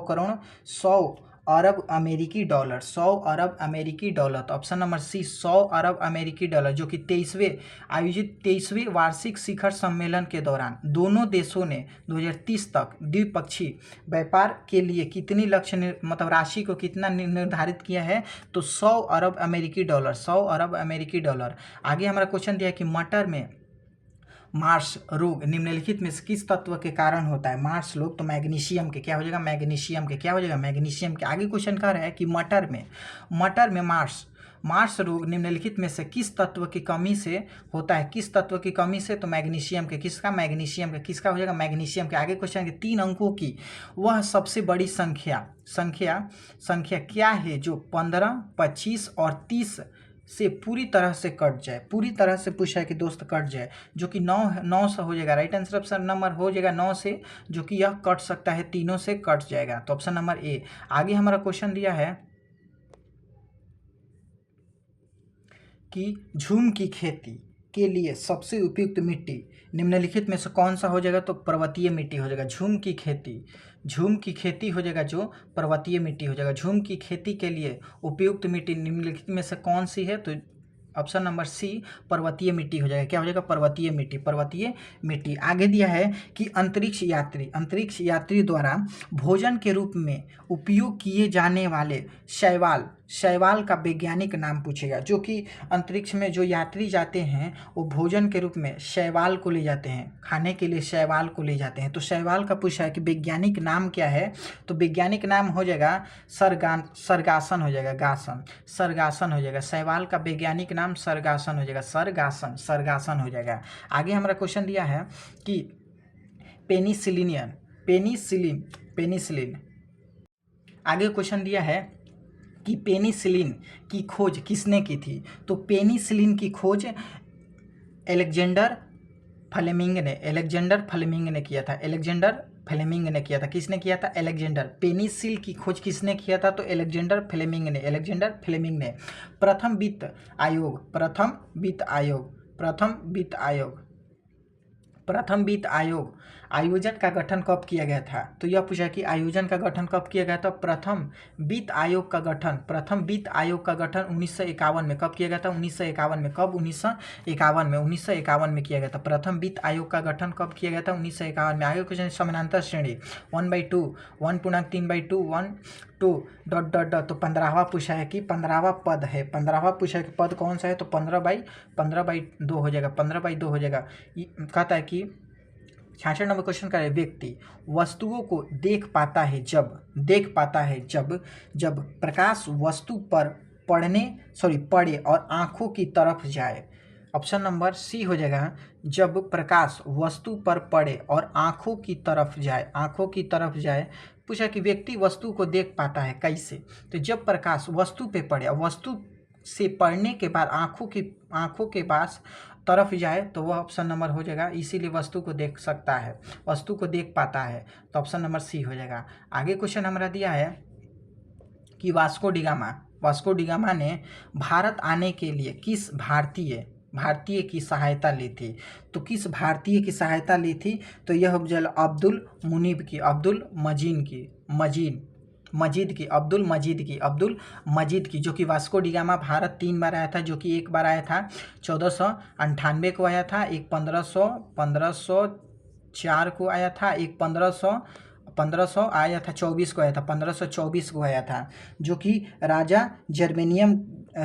अरब अमेरिकी डॉलर, 100 अरब अमेरिकी डॉलर। तो ऑप्शन नंबर सी 100 अरब अमेरिकी डॉलर, जो कि 23वें वार्षिक शिखर सम्मेलन के दौरान दोनों देशों ने 2030 तक द्विपक्षीय व्यापार के लिए कितनी लक्ष्य मतलब राशि को कितना निर्धारित किया है, तो 100 अरब अमेरिकी डॉलर, 100 अरब अमेरिकी डॉलर। आगे हमारा क्वेश्चन दिया है कि मटर में मार्स रोग निम्नलिखित में से किस तत्व के कारण होता है। मार्स रोग, तो मैग्नीशियम के, क्या हो जाएगा, मैग्नीशियम के, क्या हो जाएगा, मैग्नीशियम के। आगे क्वेश्चन कह रहा है कि मटर में मार्स रोग निम्नलिखित में से किस तत्व की कमी से होता है, किस तत्व की कमी से, तो मैग्नीशियम के। किसका, मैग्नीशियम के। किसका हो जाएगा, मैग्नीशियम के। आगे क्वेश्चन के 3 अंकों की वह सबसे बड़ी संख्या क्या है जो 15, 25 और 30 से पूरी तरह से कट जाए। पूरी तरह से पूछा है कि दोस्त कट जाए, जो कि 9 से हो जाएगा। राइट आंसर ऑप्शन नंबर हो जाएगा 9 से, जो कि यह कट सकता है, तीनों से कट जाएगा। तो ऑप्शन नंबर ए। आगे हमारा क्वेश्चन दिया है कि झूम की खेती के लिए सबसे उपयुक्त मिट्टी निम्नलिखित में से कौन सा हो जाएगा, तो पर्वतीय मिट्टी हो जाएगा। झूम की खेती हो जाएगा, जो पर्वतीय मिट्टी हो जाएगा। झूम की खेती के लिए उपयुक्त मिट्टी निम्नलिखित में से कौन सी है, तो ऑप्शन नंबर सी पर्वतीय मिट्टी हो जाएगा। क्या हो जाएगा, पर्वतीय मिट्टी। आगे दिया है कि अंतरिक्ष यात्री द्वारा भोजन के रूप में उपयोग किए जाने वाले शैवाल का वैज्ञानिक नाम पूछेगा। जो कि अंतरिक्ष में जो यात्री जाते हैं वो भोजन के रूप में शैवाल को ले जाते हैं, खाने के लिए शैवाल को ले जाते हैं। तो शैवाल का पूछा है कि वैज्ञानिक नाम क्या है, तो वैज्ञानिक नाम हो जाएगा सरगासन हो जाएगा, सरगासन हो जाएगा। शैवाल का वैज्ञानिक नाम सरगासन हो जाएगा, सरगासन हो जाएगा। आगे हमारा क्वेश्चन दिया है कि पेनिसिलिन। आगे क्वेश्चन दिया है कि पेनिसिलिन की खोज किसने की थी, तो पेनिसिलिन की खोज अलेक्जेंडर फ्लेमिंग ने किया था। किसने किया था, अलेक्जेंडर। पेनिसिल की खोज किसने किया था, तो अलेक्जेंडर फ्लेमिंग ने। प्रथम वित्त आयोग आयोजन का गठन कब किया गया था, तो यह पूछा कि आयोजन का गठन कब किया गया था। प्रथम वित्त आयोग का गठन 1951 में कब किया गया था, 1951 में। कब, 1951 में किया गया था। प्रथम वित्त आयोग का गठन कब किया गया था, 1951 में। आगे क्वेश्चन समानांतर श्रेणी 1/2 1.3/2 1 तो 15वां पूछा है कि 15वां पद है। 15वां पूछा है कि पद कौन सा है, तो 15/2 हो जाएगा, 15/2 हो जाएगा। कहता है कि 66 नंबर क्वेश्चन का है, व्यक्ति वस्तुओं को देख पाता है जब प्रकाश वस्तु पर पड़े और आँखों की तरफ जाए। ऑप्शन नंबर सी हो जाएगा, जब प्रकाश वस्तु पर पड़े और आँखों की तरफ जाए। पूछा कि व्यक्ति वस्तु को देख पाता है कैसे, तो जब प्रकाश वस्तु पे पड़े और वस्तु से पड़ने के बाद आँखों के पास तरफ जाए, तो वह ऑप्शन नंबर हो जाएगा, इसीलिए वस्तु को देख सकता है, वस्तु को देख पाता है। तो ऑप्शन नंबर सी हो जाएगा। आगे क्वेश्चन हमारा दिया है कि वास्को डिगामा ने भारत आने के लिए किस भारतीय की सहायता ली थी, तो किस भारतीय की सहायता ली थी, तो यह अब्दुल मजीद की, जो कि वास्को डिगामा भारत 3 बार आया था। जो कि एक बार आया था 1498 को आया था, एक 1504 को आया था, एक 1500 आया था, 24 को आया था, 1524 को आया था। जो कि राजा जर्मेनियम,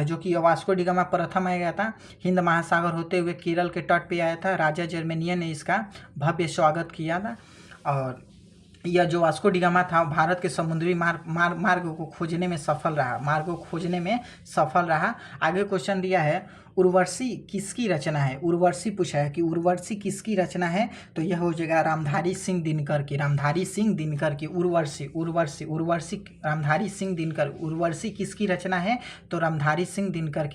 जो कि वास्को डिगामा प्रथम आया था, हिंद महासागर होते हुए केरल के तट पे आया था। राजा जर्मेनियन ने इसका भव्य स्वागत किया था। और यह जो वास्को डिगामा था भारत के समुद्री मार्ग को खोजने में सफल रहा। आगे क्वेश्चन दिया है, उर्वशी किसकी रचना है। उर्वशी पूछा है कि उर्वशी किसकी रचना है, तो यह हो जाएगा रामधारी सिंह दिनकर की। उर्वशी किसकी रचना है, तो रामधारी सिंह दिनकर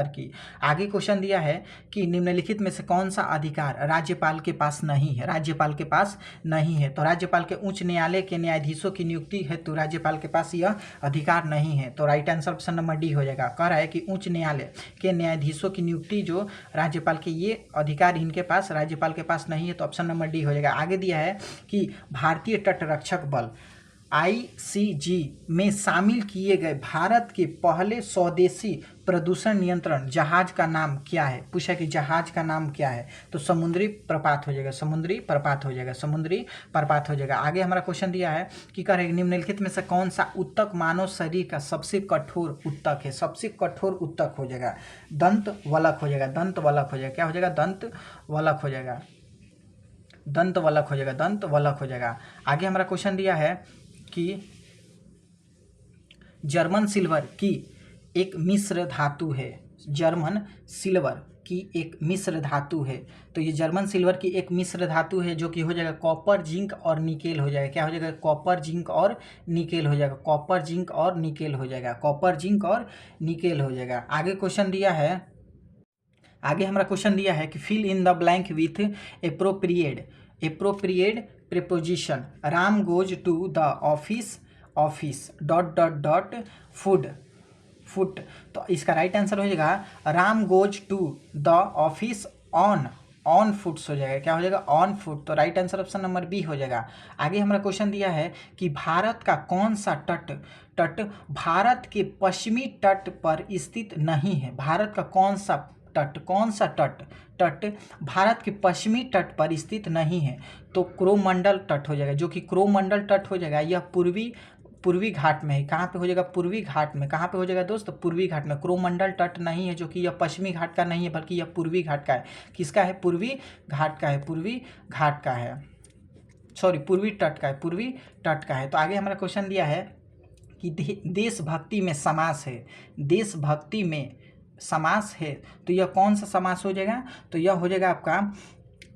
की। आगे क्वेश्चन दिया है कि निम्नलिखित में से कौन सा अधिकार राज्यपाल के पास नहीं है, तो राज्यपाल के उच्च न्यायालय के न्यायाधीशों की नियुक्ति है, तो राज्यपाल के पास यह अधिकार नहीं है। तो right answer option number D हो जाएगा। कह रहा है कि उच्च न्यायालय के न्यायाधीशों की नियुक्ति जो राज्यपाल के, ये अधिकार इनके पास, राज्यपाल के पास नहीं है, तो ऑप्शन नंबर डी हो जाएगा। आगे दिया है कि भारतीय तटरक्षक बल ICG में शामिल किए गए भारत के पहले स्वदेशी प्रदूषण नियंत्रण जहाज का नाम क्या है? पूछा कि जहाज का नाम क्या है, तो समुद्री प्रपात हो जाएगा, समुद्री प्रपात हो जाएगा, समुद्री प्रपात हो जाएगा। आगे हमारा क्वेश्चन दिया है कि कह रहे निम्नलिखित में से कौन सा उत्तक मानव शरीर का सबसे कठोर उत्तक है? सबसे कठोर उत्तक हो जाएगा दंत वलक हो जाएगा, दंत वलक हो जाएगा। क्या हो जाएगा? दंत वलक हो जाएगा, दंत वलक हो जाएगा, दंत वलक हो जाएगा। आगे हमारा क्वेश्चन दिया है कि जर्मन सिल्वर की एक मिश्र धातु है, जर्मन सिल्वर की एक मिश्र धातु है, तो ये जर्मन सिल्वर की एक मिश्र धातु है जो कि हो जाएगा कॉपर, जिंक और निकेल हो जाएगा। क्या हो जाएगा? कॉपर, जिंक और निकेल हो जाएगा, कॉपर, जिंक और निकेल हो जाएगा, कॉपर, जिंक और निकेल हो जाएगा। आगे क्वेश्चन दिया है, आगे हमारा क्वेश्चन दिया है कि fill in the blank with appropriate preposition. Ram goes to the office dot dot dot foot. तो इसका राइट आंसर हो जाएगा Ram goes to the office on foots हो जाएगा। क्या हो जाएगा? On foot. तो right answer option number B हो जाएगा। आगे हमारा क्वेश्चन दिया है कि भारत का कौन सा तट भारत के पश्चिमी तट पर स्थित नहीं है? भारत का कौन सा तट भारत के पश्चिमी तट पर स्थित नहीं है? तो क्रोमंडल तट हो जाएगा, जो कि क्रोमंडल तट हो जाएगा। यह पूर्वी घाट में है। कहाँ पे हो जाएगा? पूर्वी घाट में। कहाँ पे हो जाएगा दोस्त? पूर्वी घाट में। क्रोमंडल तट नहीं है, जो कि यह पश्चिमी घाट का नहीं है, बल्कि यह पूर्वी घाट का है। किसका है? पूर्वी घाट का है, पूर्वी घाट का है, सॉरी पूर्वी तट का है, पूर्वी तट का है। तो आगे हमारा क्वेश्चन दिया है कि देशभक्ति में समास है, देशभक्ति में समास है, तो यह कौन सा समास हो जाएगा? तो यह हो जाएगा आपका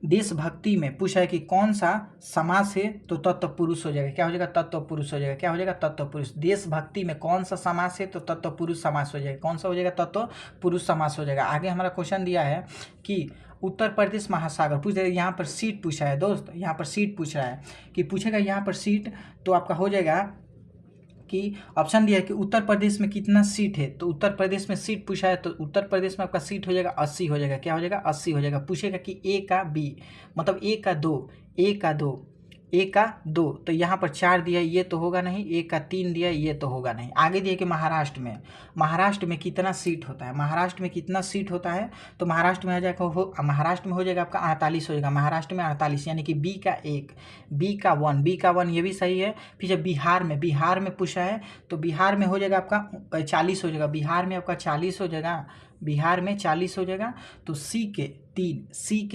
देशभक्ति में पूछा है कि कौन सा समास है, तो तत्पुरुष हो जाएगा। क्या हो जाएगा? तत्पुरुष हो जाएगा। क्या हो जाएगा? तत्पुरुष। देशभक्ति में कौन सा समास है? तो तत्पुरुष समास हो जाएगा। कौन सा हो जाएगा? तत्पुरुष समास हो जाएगा। आगे हमारा क्वेश्चन दिया है कि उत्तर प्रदेश महासागर पूछ रहे, यहाँ पर सीट पूछा है दोस्त, यहाँ पर सीट पूछ रहा है कि पूछेगा यहाँ पर सीट, तो आपका हो जाएगा कि ऑप्शन दिया है कि उत्तर प्रदेश में कितना सीट है, तो उत्तर प्रदेश में सीट पूछा है, तो उत्तर प्रदेश में आपका सीट हो जाएगा 80 हो जाएगा। क्या हो जाएगा? 80 हो जाएगा। पूछेगा कि ए का बी, मतलब ए का दो, तो यहाँ पर 4 दिया, ये तो होगा नहीं। ए का 3 दिया, ये तो होगा नहीं। आगे दिया कि महाराष्ट्र में कितना सीट होता है? महाराष्ट्र में कितना सीट होता है? तो महाराष्ट्र में हो जाएगा, महाराष्ट्र में हो जाएगा आपका 48 हो जाएगा। महाराष्ट्र में 48, यानी कि बी का 1, बी का 1, ये भी सही है। फिर जब बिहार में पूछा है, तो बिहार में हो जाएगा आपका 40 हो जाएगा। बिहार में आपका 40 हो जाएगा, बिहार में 40 हो जाएगा। तो सी के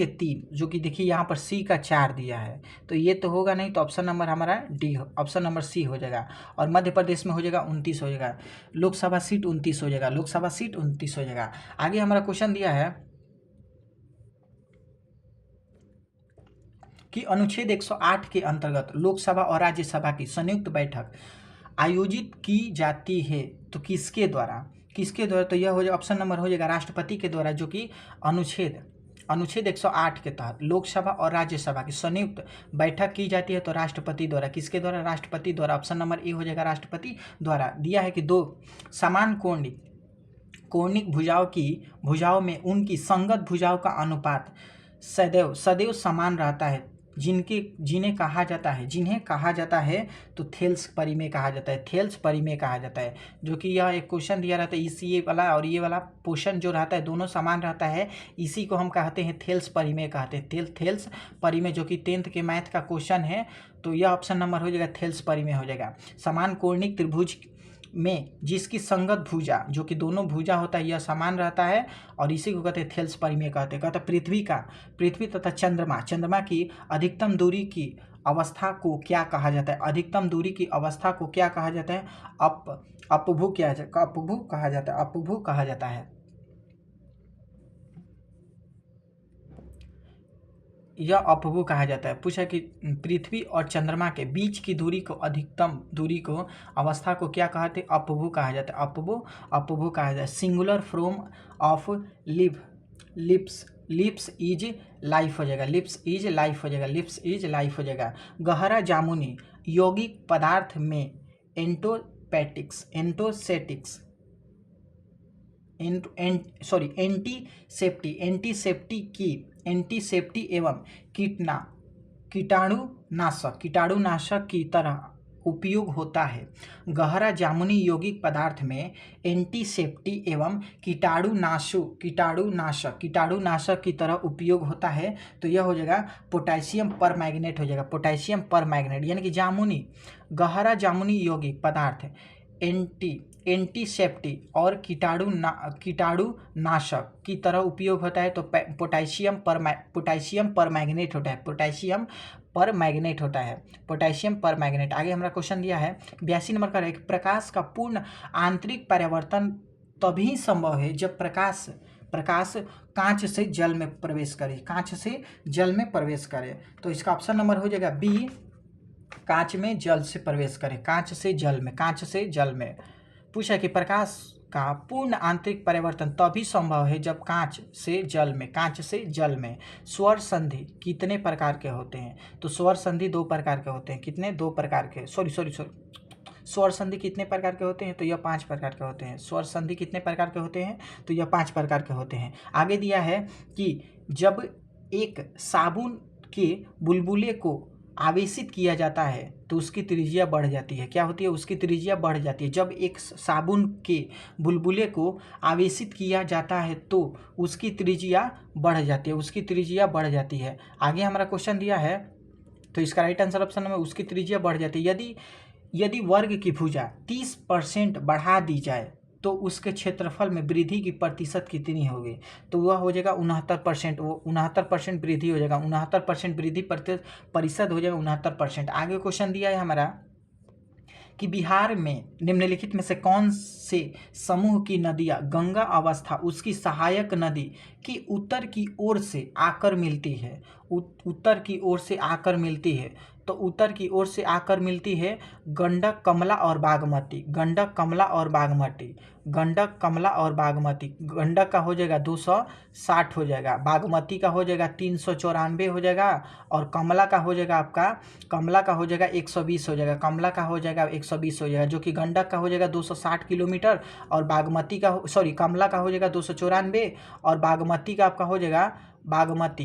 3, जो कि देखिए यहाँ पर सी का 4 दिया है, तो ये तो होगा नहीं। तो ऑप्शन नंबर हमारा डी, ऑप्शन नंबर सी हो जाएगा। और मध्य प्रदेश में हो जाएगा 29 हो जाएगा, लोकसभा सीट 29 हो जाएगा, लोकसभा सीट 29 हो जाएगा। आगे हमारा क्वेश्चन दिया है कि अनुच्छेद 108 के अंतर्गत लोकसभा और राज्यसभा की संयुक्त बैठक आयोजित की जाती है, तो किसके द्वारा? तो यह हो जाएगा, ऑप्शन नंबर हो जाएगा राष्ट्रपति के द्वारा, जो कि अनुच्छेद 108 के तहत लोकसभा और राज्यसभा की संयुक्त बैठक की जाती है, तो राष्ट्रपति द्वारा। किसके द्वारा? राष्ट्रपति द्वारा। ऑप्शन नंबर ए हो जाएगा राष्ट्रपति द्वारा। दिया है कि 2 समान कोणिक भुजाओं में उनकी संगत भुजाओं का अनुपात सदैव समान रहता है, जिन्हें कहा जाता है तो थेल्स परिमेय कहा जाता है, जो कि यह एक क्वेश्चन दिया रहता है। इसी ये वाला और ये वाला पोर्शन जो रहता है दोनों समान रहता है, इसी को हम कहते हैं थेल्स परिमेय कहते हैं, थेल्स परिमेय, जो कि 10th के मैथ का क्वेश्चन है। तो यह ऑप्शन नंबर हो जाएगा थेल्स परिमेय हो जाएगा। समान कोणिक त्रिभुज में जिसकी संगत भुजा, जो कि दोनों भुजा होता है, यह समान रहता है, और इसी को कहते हैं थेल्स परिमेय कहते हैं। पृथ्वी तथा चंद्रमा की अधिकतम दूरी की अवस्था को क्या कहा जाता है? अधिकतम दूरी की अवस्था को क्या कहा जाता है? अपभू कहा जाता है। यह अपभू कहा जाता है। पूछा कि पृथ्वी और चंद्रमा के बीच की दूरी को, अधिकतम दूरी को, अवस्था को क्या कहते हैं? अपभू कहा जाता है। अपभू कहा जाता है। Singular form of lips is life हो जाएगा, लिप्स इज लाइफ हो जाएगा। गहरा जामुनी यौगिक पदार्थ में एंटीसेप्टी एवं कीटाणुनाशक की तरह उपयोग होता है। गहरा जामुनी यौगिक पदार्थ में एंटीसेप्टिक एवं कीटाणुनाशक की तरह उपयोग होता है। तो यह हो जाएगा पोटेशियम परमैंगनेट हो जाएगा, पोटेशियम परमैंगनेट। यानी कि जामुनी, गहरा जामुनी यौगिक पदार्थ एंटीसेप्टिक और कीटाणुनाशक की तरह उपयोग होता है। तो पोटेशियम परमैंगनेट होता है, पोटेशियम परमैंगनेट। आगे हमारा क्वेश्चन दिया है 82 नंबर का, एक प्रकाश का पूर्ण आंतरिक परिवर्तन तभी संभव है जब प्रकाश कांच से जल में प्रवेश करे, कांच से जल में प्रवेश करे। तो इसका ऑप्शन नंबर हो जाएगा बी, कांच में जल से प्रवेश करे, कांच से जल में। पूछा कि प्रकाश का पूर्ण आंतरिक परिवर्तन तभी संभव है जब कांच से जल में। स्वर संधि कितने प्रकार के होते हैं? तो स्वर संधि 2 प्रकार के होते हैं। कितने? 2 प्रकार के। सॉरी स्वर संधि कितने प्रकार के होते हैं? तो यह 5 प्रकार के होते हैं। स्वर संधि कितने प्रकार के होते हैं? तो यह 5 प्रकार के होते हैं। आगे दिया है कि जब एक साबुन के बुलबुले को आवेशित किया जाता है तो उसकी त्रिज्या बढ़ जाती है। क्या होती है? उसकी त्रिज्या बढ़ जाती है। जब एक साबुन के बुलबुले को आवेशित किया जाता है तो उसकी त्रिज्या बढ़ जाती है, आगे हमारा क्वेश्चन दिया है। तो इसका राइट आंसर ऑप्शन में उसकी त्रिज्या बढ़ जाती है। यदि वर्ग की भुजा 30% बढ़ा दी जाए तो उसके क्षेत्रफल में वृद्धि की प्रतिशत कितनी होगी? तो वह हो जाएगा 69%। वो 69% वृद्धि हो जाएगा, 69% वृद्धि प्रतिशत हो जाएगा 69%। आगे क्वेश्चन दिया है हमारा कि बिहार में निम्नलिखित में से कौन से समूह की नदियाँ गंगा अवस्था उसकी सहायक नदी की उत्तर की ओर से आकर मिलती है? उत्तर की ओर से आकर मिलती है। तो उत्तर की ओर से आकर मिलती है गंडक, कमला और बागमती। गंडक, कमला और बागमती। गंडक का हो जाएगा 260 हो जाएगा, बागमती का हो जाएगा 394 हो जाएगा, और कमला का हो जाएगा 120 हो जाएगा। कमला का हो जाएगा 120 हो जाएगा, जो कि गंडक का हो जाएगा 260 किलोमीटर, और कमला का हो जाएगा 294, और बागमती का आपका हो जाएगा बागमती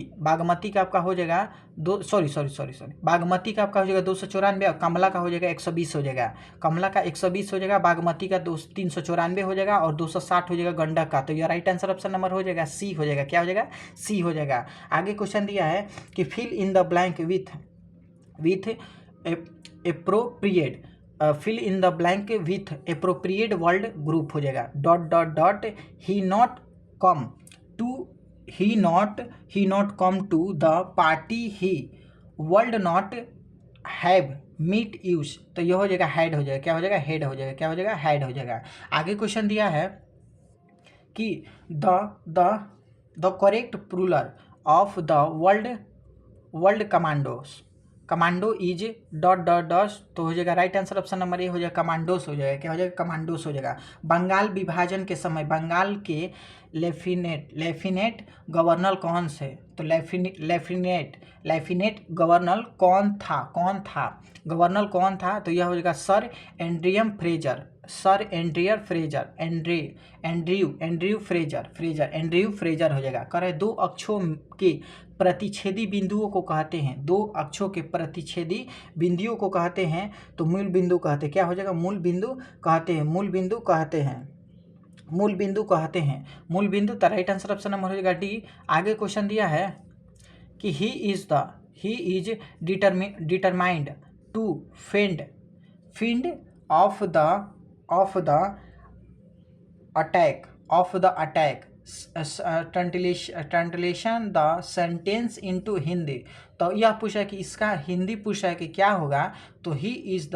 का आपका हो जाएगा बागमती का आपका हो जाएगा 294, और कमला का हो जाएगा 120 हो जाएगा। कमला का 120 हो जाएगा, बागमती का 394 हो जाएगा, और 260 हो जाएगा गंडक का। तो यह राइट आंसर ऑप्शन नंबर हो जाएगा सी हो जाएगा। क्या हो जाएगा? सी हो जाएगा। आगे क्वेश्चन दिया है कि fill in the blank with appropriate appropriate world group हो जाएगा। he not come to the party, he would not have meet use। तो यह हो जाएगा हेड हो जाएगा। क्या हो जाएगा? हेड हो जाएगा। क्या हो जाएगा? हेड हो जाएगा। आगे क्वेश्चन दिया है कि the correct plural of the world commando is ... तो हो जाएगा right answer option number A हो जाएगा कमांडोस हो जाएगा। क्या हो जाएगा? कमांडोस हो जाएगा। बंगाल विभाजन के समय बंगाल के लेफ्टिनेंट गवर्नर कौन से? तो लेफ्टिनेंट गवर्नर कौन था? गवर्नर कौन था? तो यह हो जाएगा सर एंड्रियू फ्रेजर हो जाएगा। कह रहे 2 अक्षों के प्रतिच्छेदी बिंदुओं को कहते हैं, 2 अक्षों के प्रतिच्छेदी बिंदुओं को कहते हैं तो मूल बिंदु कहते हैं। क्या हो जाएगा? मूल बिंदु कहते हैं। मूल बिंदु तो राइट आंसर ऑप्शन नंबर हो जाएगा डी। आगे क्वेश्चन दिया है कि he is determined to fend off the attack translation the sentence into Hindi. तो यह पूछा है कि इसका हिंदी पूछा है कि क्या होगा? तो he is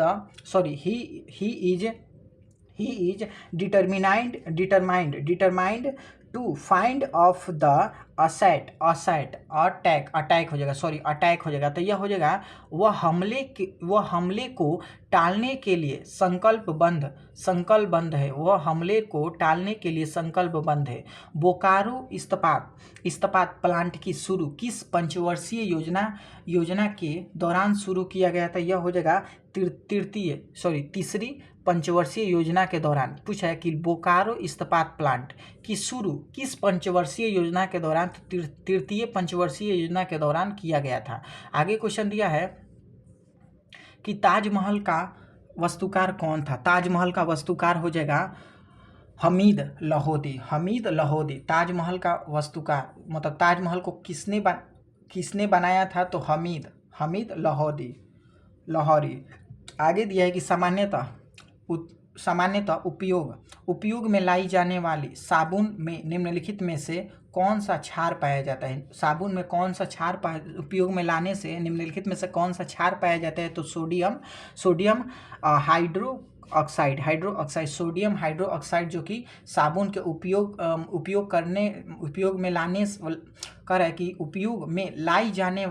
determined to find off the attack हो जाएगा। तो यह हो जाएगा वह हमले को टालने के लिए संकल्पबद्ध है। वह हमले को टालने के लिए संकल्पबद्ध है। बोकारो इस्पात प्लांट की शुरू किस पंचवर्षीय योजना के दौरान शुरू किया गया था? यह हो जाएगा तीसरी पंचवर्षीय योजना के दौरान। पूछा है कि बोकारो इस्पात प्लांट की शुरू किस पंचवर्षीय योजना के दौरान? तृतीय पंचवर्षीय योजना के दौरान किया गया था। आगे क्वेश्चन दिया है कि ताजमहल का वास्तुकार कौन था? ताजमहल का वास्तुकार हो जाएगा हमीद लाहौरी। हमीद लाहौरी ताजमहल का वास्तुकार, मतलब ताजमहल को किसने बनाया था? तो हमीद लाहौरी। आगे दिया है कि सामान्यतः उपयोग में लाई जाने वाली साबुन में निम्नलिखित में से कौन सा क्षार पाया जाता है? साबुन में कौन सा क्षार उपयोग में लाने से निम्नलिखित में से कौन सा क्षार पाया जाता है? तो सोडियम हाइड्रोक्साइड सोडियम हाइड्रोक्साइड, जो कि साबुन के उपयोग में लाने कर है कि उपयोग में लाई जाने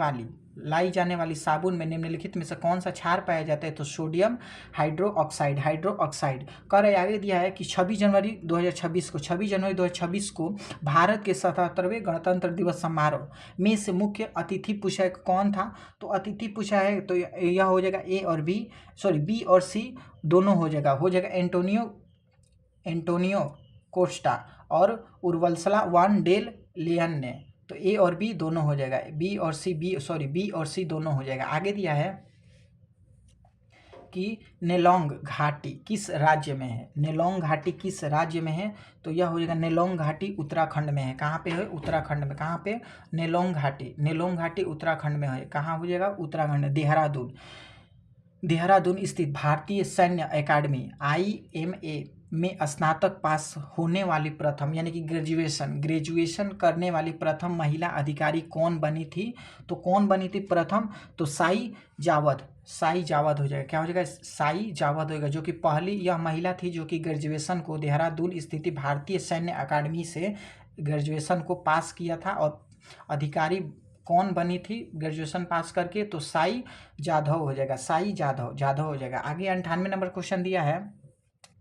वाली साबुन में निम्नलिखित में से कौन सा क्षार पाया जाता है? तो सोडियम हाइड्रोक्साइड कर है। आगे दिया है कि 26 जनवरी 2026 को भारत के 77वें गणतंत्र दिवस समारोह में से मुख्य अतिथि पूछा कौन था? तो अतिथि पूछा है तो यह हो जाएगा बी और सी दोनों हो जाएगा एंटोनियो कोस्टा और उर्सुला वॉन डेर लेयन ने। तो ए और बी दोनों हो जाएगा, बी और सी दोनों हो जाएगा। आगे दिया है कि नेलोंग घाटी किस राज्य में है? नेलोंग घाटी किस राज्य में है? तो यह हो जाएगा नेलोंग घाटी उत्तराखंड में है। कहाँ पे है? उत्तराखंड में। कहाँ पे? नेलोंग घाटी उत्तराखंड में है। कहाँ हो जाएगा? उत्तराखंड। देहरादून स्थित भारतीय सैन्य अकादमी IMA में स्नातक पास होने वाली प्रथम, यानी कि ग्रेजुएशन करने वाली प्रथम महिला अधिकारी कौन बनी थी? तो कौन बनी थी प्रथम? तो साई जावद हो जाएगा। क्या हो जाएगा? साई जावद होगा, जो कि पहली यह महिला थी जो कि ग्रेजुएशन को देहरादून स्थित भारतीय सैन्य अकादमी से ग्रेजुएशन को पास किया था। और अधिकारी कौन बनी थी ग्रेजुएशन पास करके? तो साई जाधव हो जाएगा, साई जाधव हो जाएगा। आगे 98 नंबर क्वेश्चन दिया है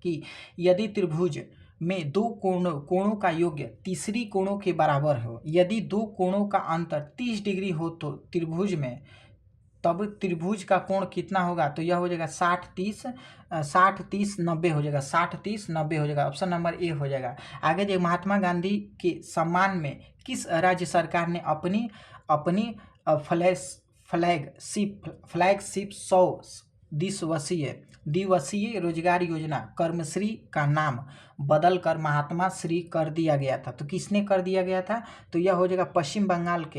कि यदि त्रिभुज में दो कोणों का योग तीसरी कोणों के बराबर हो, यदि दो कोणों का अंतर 30 डिग्री हो तो त्रिभुज में, तब त्रिभुज का कोण कितना होगा? तो यह हो जाएगा 60-30-90 हो जाएगा, 60-30-90 हो जाएगा। ऑप्शन नंबर ए हो जाएगा। आगे जो महात्मा गांधी के सम्मान में किस राज्य सरकार ने अपनी फ्लैगशिप 100 दिवसीय रोजगार योजना कर्मश्री का नाम बदलकर महात्मा श्री कर दिया गया था? तो किसने कर दिया गया था? तो यह हो जाएगा पश्चिम बंगाल हो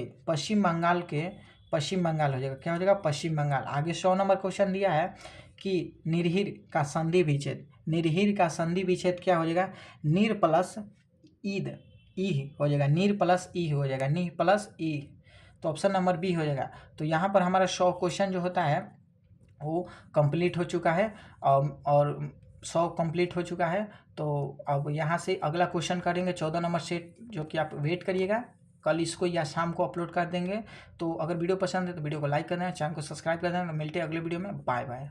जाएगा। क्या हो जाएगा? पश्चिम बंगाल। आगे 100 नंबर क्वेश्चन दिया है कि निर्हीर का संधि विच्छेद क्या हो जाएगा? नीर प्लस ई हो जाएगा, नीर प्लस ई। तो ऑप्शन नंबर बी हो जाएगा। तो यहाँ पर हमारा 100 क्वेश्चन जो होता है वो कंप्लीट हो चुका है और 100 कंप्लीट हो चुका है। तो अब यहाँ से अगला क्वेश्चन करेंगे 14 नंबर सेट, जो कि आप वेट करिएगा, कल इसको या शाम को अपलोड कर देंगे। तो अगर वीडियो पसंद है तो वीडियो को लाइक कर देना, चैनल को सब्सक्राइब कर देना। मिलते हैं अगले वीडियो में। Bye bye.